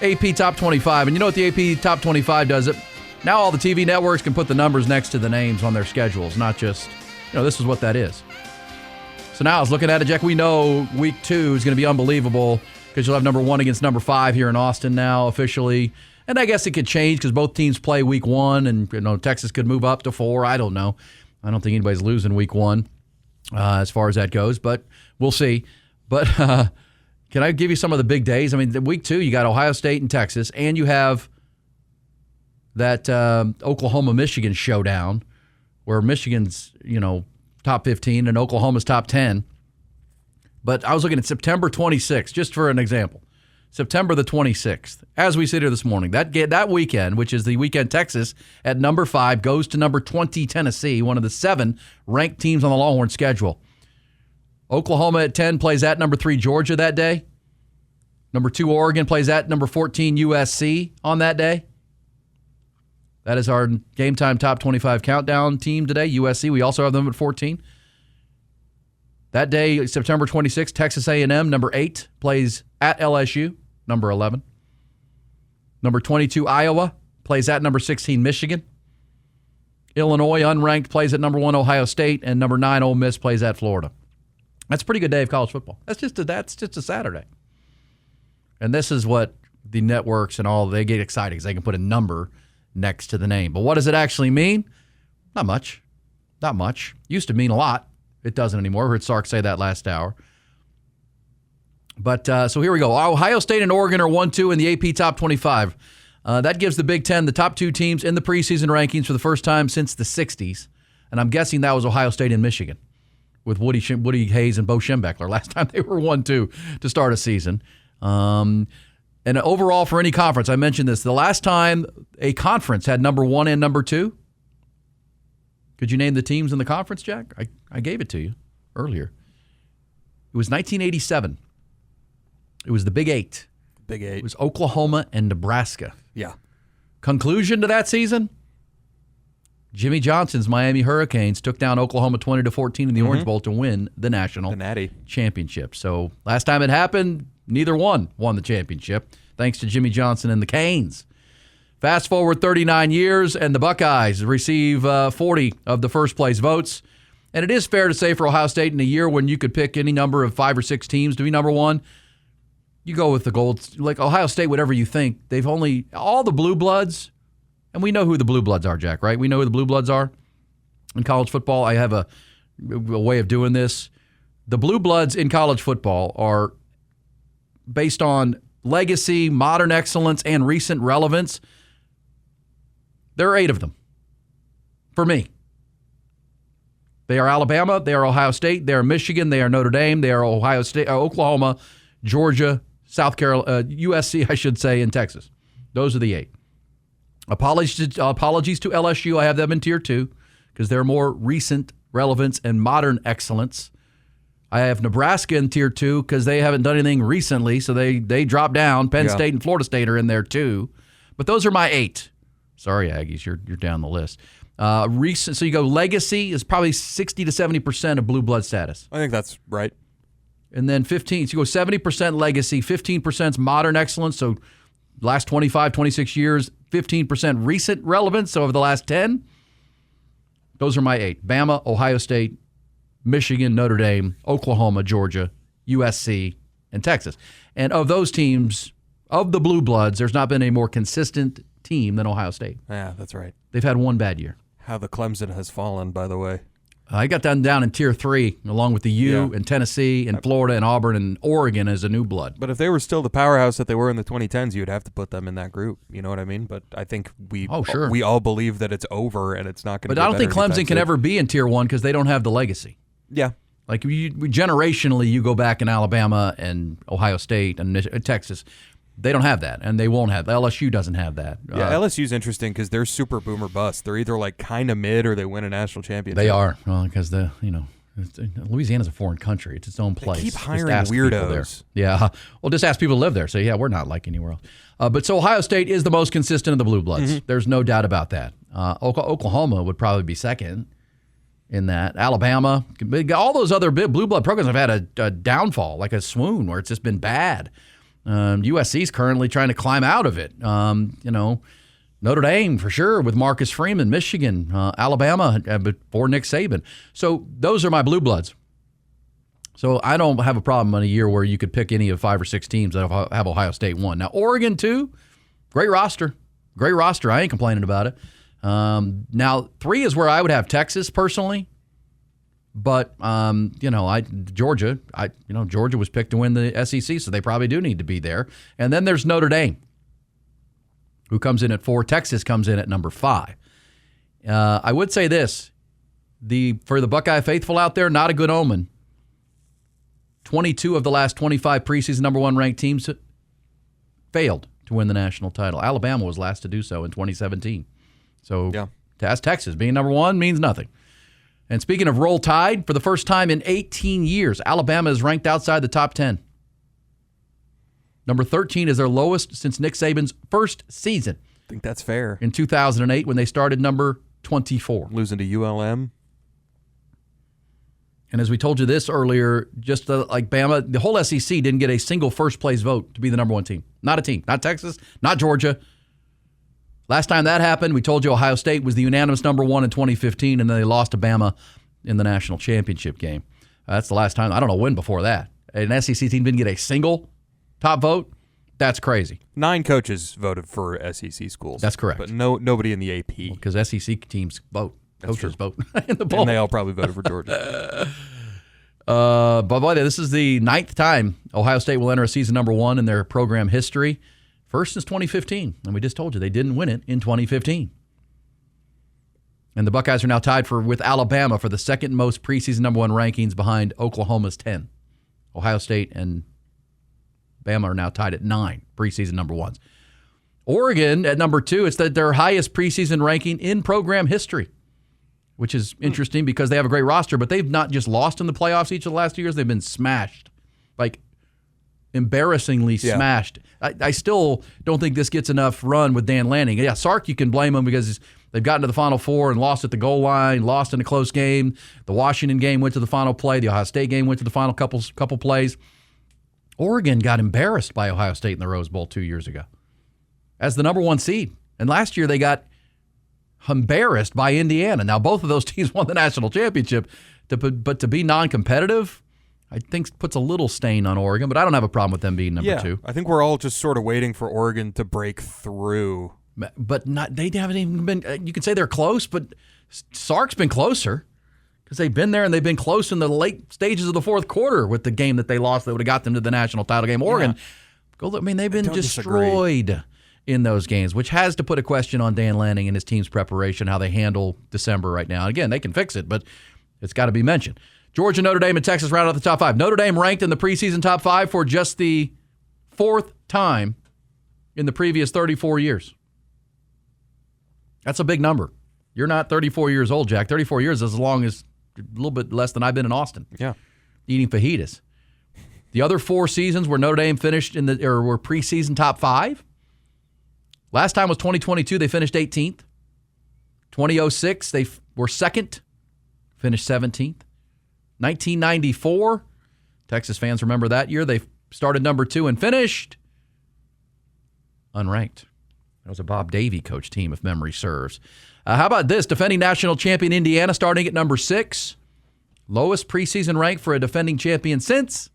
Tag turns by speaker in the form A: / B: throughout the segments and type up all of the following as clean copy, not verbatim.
A: AP Top 25. And you know what the AP Top 25 does? It now all the TV networks can put the numbers next to the names on their schedules, not just, this is what that is. So now I was looking at it, Jack. We know week 2 is going to be unbelievable because you'll have number 1 against number 5 here in Austin now officially. And I guess it could change because both teams play week 1 and, Texas could move up to 4. I don't know. I don't think anybody's losing week 1 as far as that goes, but we'll see. But can I give you some of the big days? I mean, week 2, you got Ohio State and Texas, and you have that Oklahoma-Michigan showdown where Michigan's, top 15 and Oklahoma's top 10. But I was looking at September 26th, just for an example. September the 26th, as we sit here this morning, that weekend, which is the weekend Texas at number 5, goes to number 20 Tennessee, one of the 7 ranked teams on the Longhorn schedule. Oklahoma at 10 plays at number 3 Georgia that day. Number 2 Oregon plays at number 14 USC on that day. That is our Game Time Top 25 countdown team today, USC. We also have them at 14. That day, September 26th, Texas A&M, number 8, plays at LSU, number 11. Number 22, Iowa, plays at number 16, Michigan. Illinois, unranked, plays at number 1, Ohio State. And number 9, Ole Miss, plays at Florida. That's a pretty good day of college football. That's just a Saturday. And this is what the networks and all, they get excited because they can put a number next to the name. But what does it actually mean? Not much. Not much. Used to mean a lot. It doesn't anymore. I heard Sark say that last hour. But so here we go. Ohio State and Oregon are 1-2 in the AP Top 25. That gives the Big Ten the top 2 teams in the preseason rankings for the first time since the 60s. And I'm guessing that was Ohio State and Michigan with Woody Hayes and Bo Schembechler last time they were 1-2 to start a season. And overall for any conference, I mentioned this, the last time a conference had number 1 and number 2, could you name the teams in the conference, Jack? I gave it to you earlier. It was 1987. It was the Big 8.
B: Big 8.
A: It was Oklahoma and Nebraska.
B: Yeah.
A: Conclusion to that season? Jimmy Johnson's Miami Hurricanes took down Oklahoma 20-14 in the Orange Bowl to win the national championship. So last time it happened, neither one won the championship, thanks to Jimmy Johnson and the Canes. Fast forward 39 years, and the Buckeyes receive 40 of the first-place votes. And it is fair to say for Ohio State, in a year when you could pick any number of 5 or 6 teams to be number 1, you go with the gold. Like Ohio State, whatever you think, they've only, all the Blue Bloods, and we know who the Blue Bloods are, Jack, right? We know who the Blue Bloods are in college football. I have a way of doing this. The Blue Bloods in college football are based on legacy, modern excellence, and recent relevance. There are 8 of them. For me. They are Alabama, they are Ohio State, they are Michigan, they are Notre Dame, they are Ohio State, Oklahoma, Georgia, South Carolina, USC, I should say, and Texas. Those are the 8. Apologies to LSU. I have them in tier 2 because they're more recent relevance and modern excellence. I have Nebraska in tier 2 because they haven't done anything recently, so they drop down. Penn State and Florida State are in there too. But those are my 8. Sorry, Aggies, you're down the list. Recent, so you go legacy is probably 60 to 70% of blue blood status.
B: I think that's right.
A: And then 15, so you go 70% legacy, 15% is modern excellence, so last 25, 26 years, 15% recent relevance, so over the last 10. Those are my 8. Bama, Ohio State, Michigan, Notre Dame, Oklahoma, Georgia, USC, and Texas. And of those teams, of the Blue Bloods, there's not been a more consistent team than Ohio State.
B: Yeah, that's right.
A: They've had one bad year.
B: How the Clemson has fallen, by the way.
A: I got them down in tier 3, along with the U and Tennessee and Florida and Auburn and Oregon as a new blood.
B: But if they were still the powerhouse that they were in the 2010s, you'd have to put them in that group. You know what I mean? But I think we all believe that it's over and it's not going to be.
A: But I don't think Clemson can ever be in tier 1 because they don't have the legacy.
B: Yeah.
A: Like generationally, you go back in Alabama and Ohio State and Texas. They don't have that, and they won't have. LSU doesn't have that.
B: Yeah, LSU's interesting because they're super boomer bust. They're either like kind of mid or they win a national championship.
A: They are, well, because Louisiana's a foreign country. It's its own place.
B: They keep hiring weirdos.
A: Yeah, well, just ask people who live there. Say, we're not like anywhere else. But so Ohio State is the most consistent of the Blue Bloods. Mm-hmm. There's no doubt about that. Oklahoma would probably be second in that. Alabama, all those other Blue Blood programs have had a downfall, like a swoon, where it's just been bad. USC's currently trying to climb out of it. Notre Dame, for sure, with Marcus Freeman, Michigan, Alabama before Nick Saban. So those are my blue bloods. So I don't have a problem in a year where you could pick any of 5 or 6 teams that have Ohio State won. Now, Oregon, too, great roster. Great roster. I ain't complaining about it. Now, 3 is where I would have Texas, personally. But, Georgia was picked to win the SEC, so they probably do need to be there. And then there's Notre Dame, who comes in at 4. Texas comes in at number 5. I would say this. For the Buckeye faithful out there, not a good omen. 22 of the last 25 preseason number 1 ranked teams failed to win the national title. Alabama was last to do so in 2017. So to ask Texas, being number 1 means nothing. And speaking of Roll Tide, for the first time in 18 years, Alabama is ranked outside the top 10. Number 13 is their lowest since Nick Saban's first season.
B: I think that's fair.
A: In 2008 when they started number 24.
B: Losing to ULM.
A: And as we told you this earlier, just like Bama, the whole SEC didn't get a single first-place vote to be the number 1 team. Not a team. Not Texas, not Georgia. Last time that happened, we told you Ohio State was the unanimous number 1 in 2015, and then they lost to Bama in the national championship game. That's the last time. I don't know when before that. An SEC team didn't get a single top vote. That's crazy.
B: 9 coaches voted for SEC schools.
A: That's correct.
B: But nobody in the AP.
A: Because SEC teams vote. Coaches vote in the poll.
B: And they all probably voted for Georgia.
A: But boy, this is the 9th time Ohio State will enter a season number 1 in their program history. First since 2015. And we just told you they didn't win it in 2015. And the Buckeyes are now tied with Alabama for the second most preseason number 1 rankings behind Oklahoma's 10. Ohio State and Bama are now tied at 9 preseason number 1s. Oregon at number 2, it's their highest preseason ranking in program history, which is interesting because they have a great roster, but they've not just lost in the playoffs each of the last 2 years, they've been smashed. Like, embarrassingly smashed. I still don't think this gets enough run with Dan Lanning. Yeah, Sark, you can blame him because they've gotten to the Final Four and lost at the goal line, lost in a close game. The Washington game went to the final play. The Ohio State game went to the final couple plays. Oregon got embarrassed by Ohio State in the Rose Bowl 2 years ago as the number 1 seed. And last year they got embarrassed by Indiana. Now, both of those teams won the national championship, but to be non-competitive, I think puts a little stain on Oregon, but I don't have a problem with them being number 2.
B: I think we're all just sort of waiting for Oregon to break through.
A: But they haven't even been, you could say they're close, but Sark's been closer because they've been there and they've been close in the late stages of the fourth quarter with the game that they lost that would have got them to the national title game. Oregon, they've been destroyed in those games, which has to put a question on Dan Lanning and his team's preparation, how they handle December right now. Again, they can fix it, but it's got to be mentioned. Georgia, Notre Dame, and Texas round out the top 5. Notre Dame ranked in the preseason top 5 for just the 4th time in the previous 34 years. That's a big number. You're not 34 years old, Jack. 34 years is a little bit less than I've been in Austin.
B: Yeah.
A: Eating fajitas. The other 4 seasons where Notre Dame finished were preseason top 5. Last time was 2022. They finished 18th. 2006, they were 2nd, finished 17th. 1994, Texas fans remember that year. They started number 2 and finished unranked. That was a Bob Davie coach team, if memory serves. How about this? Defending national champion Indiana starting at number 6. Lowest preseason rank for a defending champion since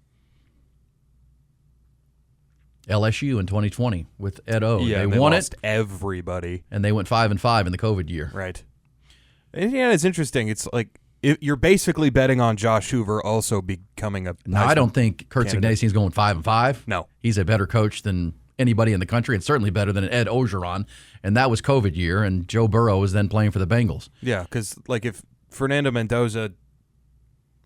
A: LSU in 2020 with Ed O.
B: Yeah, they won lost everybody.
A: And they went 5-5 in the COVID year.
B: Right. Indiana is interesting. It's like you're basically betting on Josh Hoover also becoming a.
A: No, I don't think Kurt Signasian's going 5-5.
B: No,
A: he's a better coach than anybody in the country, and certainly better than Ed Orgeron. And that was COVID year, and Joe Burrow was then playing for the Bengals.
B: Yeah, because like if Fernando Mendoza,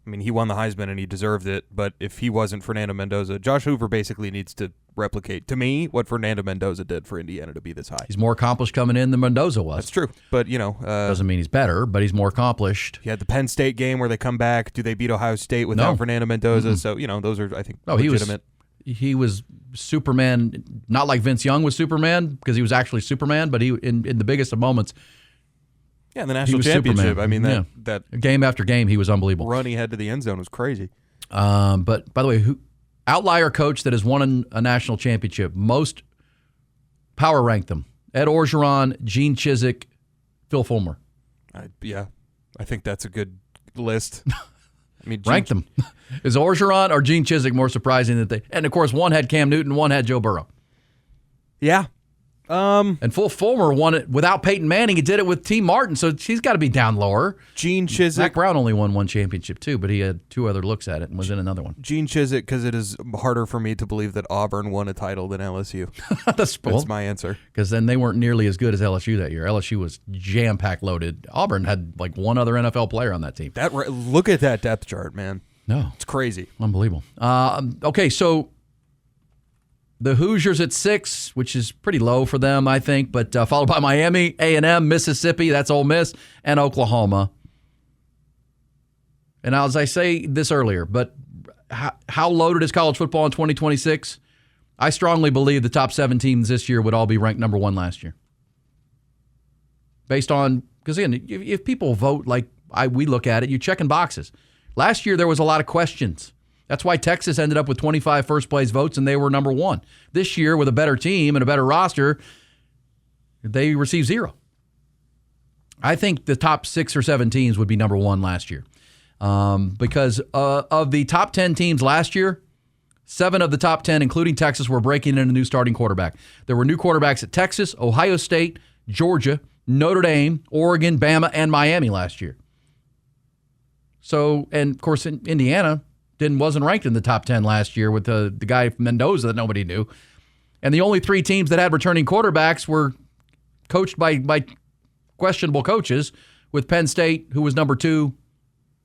B: I mean, he won the Heisman and he deserved it, but if he wasn't Fernando Mendoza, Josh Hoover basically needs to replicate, to me, what Fernando Mendoza did for Indiana to be this high.
A: He's more accomplished coming in than Mendoza was.
B: That's true, but
A: doesn't mean he's better, but he's more accomplished.
B: He had the Penn State game where they come back. Do they beat Ohio State without Fernando Mendoza? Mm-hmm. So those are, I think, legitimate.
A: He was Superman, not like Vince Young was Superman because he was actually Superman, but he in the biggest of moments.
B: Yeah, in the national championship. Superman. I mean, that
A: game after game, he was unbelievable.
B: Run he had to the end zone was crazy.
A: But by the way, outlier coach that has won a national championship. Most power rank them. Ed Orgeron, Gene Chizik, Phil Fulmer.
B: I think that's a good list. I mean,
A: rank them. Is Orgeron or Gene Chizik more surprising that they? And of course, one had Cam Newton, one had Joe Burrow.
B: Yeah.
A: And Phil Fulmer won it without Peyton Manning. He did it with T. Martin, so she's got to be down lower.
B: Gene Chizik.
A: Zach Brown only won one championship too, but he had 2 other looks at it and was in another one.
B: Gene Chizik, because it is harder for me to believe that Auburn won a title than LSU. That's my answer.
A: Because then they weren't nearly as good as LSU that year. LSU was jam-packed loaded. Auburn had like one other NFL player on that team.
B: Look at that depth chart, man.
A: No.
B: It's crazy.
A: Unbelievable. Okay, so the Hoosiers at 6, which is pretty low for them, I think, but followed by Miami, A&M, Mississippi, that's Ole Miss, and Oklahoma. And as I say this earlier, but how loaded is college football in 2026? I strongly believe the top 7 teams this year would all be ranked number 1 last year. Based on, because again, if people vote like we look at it, you're checking boxes. Last year there was a lot of questions. That's why Texas ended up with 25 first-place votes, and they were number 1. This year, with a better team and a better roster, they received 0. I think the top 6 or 7 teams would be number 1 last year. Because of the top 10 teams last year, 7 of the top 10, including Texas, were breaking in a new starting quarterback. There were new quarterbacks at Texas, Ohio State, Georgia, Notre Dame, Oregon, Bama, and Miami last year. So, and of course, Indiana wasn't ranked in the top 10 last year with the guy from Mendoza that nobody knew. And the only 3 teams that had returning quarterbacks were coached by questionable coaches, with Penn State, who was number 2.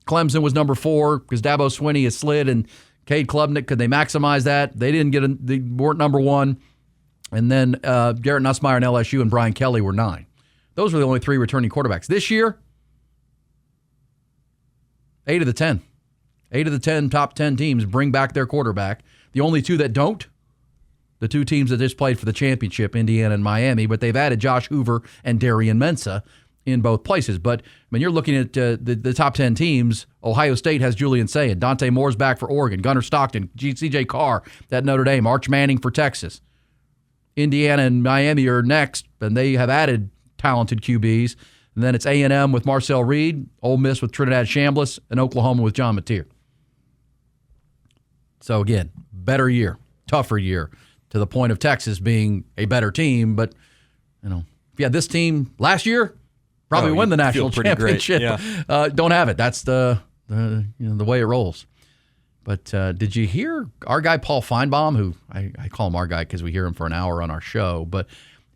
A: Clemson was number 4 because Dabo Swinney has slid, and Cade Klubnik, could they maximize that? They they weren't number 1. And then Garrett Nussmeier and LSU and Brian Kelly were 9. Those were the only 3 returning quarterbacks. This year, 8 of the 10. 8 of the 10 top 10 teams bring back their quarterback. The only 2 that don't, the 2 teams that just played for the championship, Indiana and Miami, but they've added Josh Hoover and Darian Mensah in both places. But when you're looking at the top 10 teams, Ohio State has Julian Sayin, Dante Moore's back for Oregon, Gunnar Stockton, C.J. Carr at Notre Dame, Arch Manning for Texas. Indiana and Miami are next, and they have added talented QBs. And then it's A&M with Marcel Reed, Ole Miss with Trinidad Chambliss, and Oklahoma with John Mateer. So again, better year, tougher year, to the point of Texas being a better team. But, if you had this team last year, probably win the national championship. Yeah. Don't have it. That's the way it rolls. But did you hear our guy Paul Feinbaum, who I call him our guy because we hear him for an hour on our show, but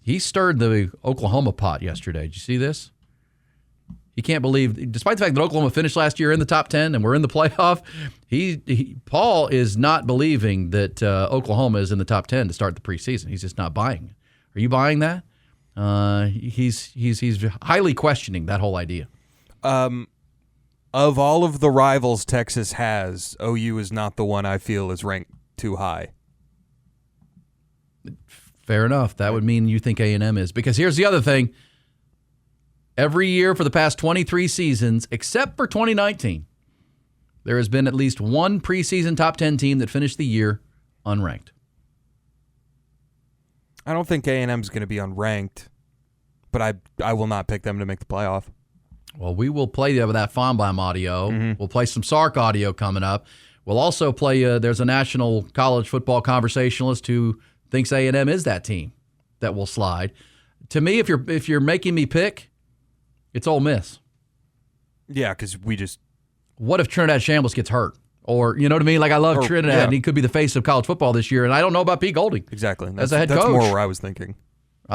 A: he stirred the Oklahoma pot yesterday. Did you see this? He can't believe, despite the fact that Oklahoma finished last year in the top 10 and we're in the playoff, Paul is not believing that Oklahoma is in the top 10 to start the preseason. He's just not buying it. Are you buying that? He's highly questioning that whole idea.
B: Of all of the rivals Texas has, OU is not the one I feel is ranked too high.
A: Fair enough. That would mean you think A&M is. Because here's the other thing. Every year for the past 23 seasons, except for 2019, there has been at least one preseason top 10 team that finished the year unranked.
B: I don't think A&M is going to be unranked, but I will not pick them to make the playoff.
A: Well, we will play that with that Feinbaum audio. Mm-hmm. We'll play some Sark audio coming up. We'll also play, there's a national college football conversationalist who thinks A&M is that team that will slide. To me, if you're making me pick, it's Ole Miss.
B: Yeah, because
A: what if Trinidad Chambliss gets hurt? Or, you know what I mean? Like, I love Trinidad, and he could be the face of college football this year, and I don't know about Pete Golding.
B: Exactly.
A: As a head coach.
B: That's more where I was thinking.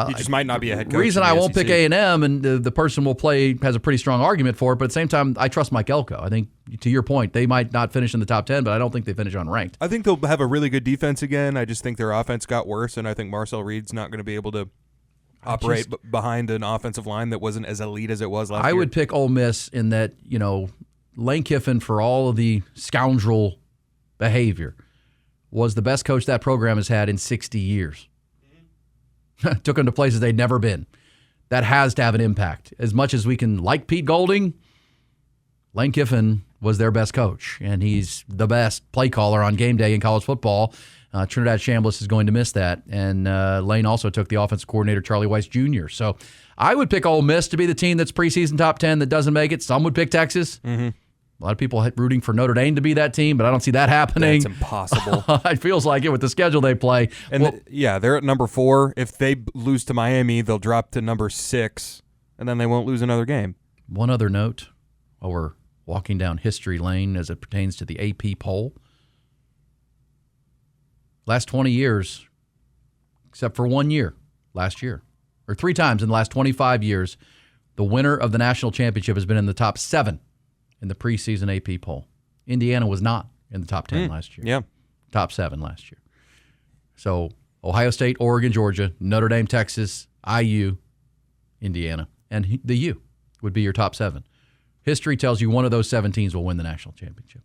B: He just might not be a head coach.
A: The reason I won't pick A&M, and the person will play has a pretty strong argument for it, but at the same time, I trust Mike Elko. I think, to your point, they might not finish in the top 10, but I don't think they finish unranked.
B: I think they'll have a really good defense again. I just think their offense got worse, and I think Marcel Reed's not going to be able to operate behind an offensive line that wasn't as elite as it was last year.
A: I would pick Ole Miss in that, Lane Kiffin, for all of the scoundrel behavior, was the best coach that program has had in 60 years. Took them to places they'd never been. That has to have an impact. As much as we can like Pete Golding, Lane Kiffin was their best coach, and he's the best play caller on game day in college football. Trinidad Chambliss is going to miss that. And Lane also took the offensive coordinator, Charlie Weiss Jr. So I would pick Ole Miss to be the team that's preseason top 10 that doesn't make it. Some would pick Texas. Mm-hmm. A lot of people rooting for Notre Dame to be that team, but I don't see that happening.
B: That's impossible.
A: It feels like it with the schedule they play.
B: And they're at number 4. If they lose to Miami, they'll drop to number 6, and then they won't lose another game.
A: One other note while we're walking down history lane as it pertains to the AP poll. Last 20 years, except for 1 year, last year, or 3 times in the last 25 years, the winner of the national championship has been in the top 7 in the preseason AP poll. Indiana was not in the top 10 last year.
B: Yeah.
A: Top 7 last year. So Ohio State, Oregon, Georgia, Notre Dame, Texas, IU, Indiana, and the U would be your top 7. History tells you one of those 7 teams will win the national championship.